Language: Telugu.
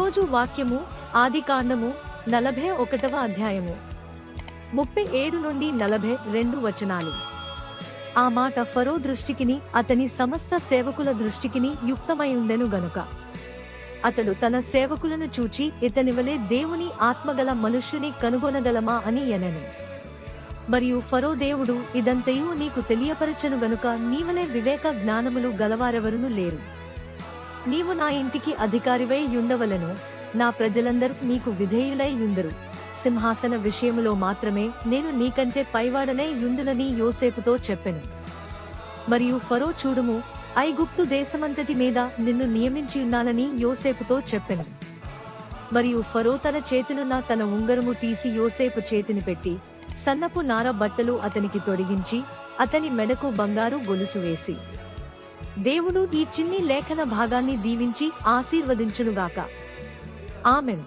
ఈరోజు వాక్యము ఆదికాండము 41వ అధ్యాయము 37 నుండి 42 వచనాలు. ఆ మాట ఫరో దృష్టికిని అతని సమస్త సేవకుల దృష్టికిని యుక్తమై ఉండెను గనుక అతడు తన సేవకులను చూచి ఇతనివలే దేవుని ఆత్మగల మనుష్యుని కనుగొనగలమా అని ఎనెను. మరియు ఫరో దేవుడు ఇదంతయు నీకు తెలియపరచెను గనుక నీవలే వివేక జ్ఞానములు గలవారెవరును లేరు. నీవు నా ఇంటికి అధికారివై యుండవలెను, నా ప్రజలందరూ నీకు విధేయులై యుందరు. సింహాసన విషయములో మాత్రమే నేను నీకంటే పైవాడనై యుందునని యోసేపుతో చెప్పెను. మరియు ఫరో చూడుము, ఐగుప్తు దేశమంతటి మీద నిన్ను నియమించియున్నానని యోసేపుతో చెప్పెను. మరియు ఫరో తన చేతినున్న తన ఉంగరము తీసి యోసేపు చేతిని పెట్టి సన్నపు నార బట్టలు అతనికి తొడిగించి అతని మెడకు బంగారు గొలుసు వేసి, దేవుడు ఈ చిన్ని లేఖన భాగాన్ని దీవించి ఆశీర్వదించునుగాక. ఆమెన్.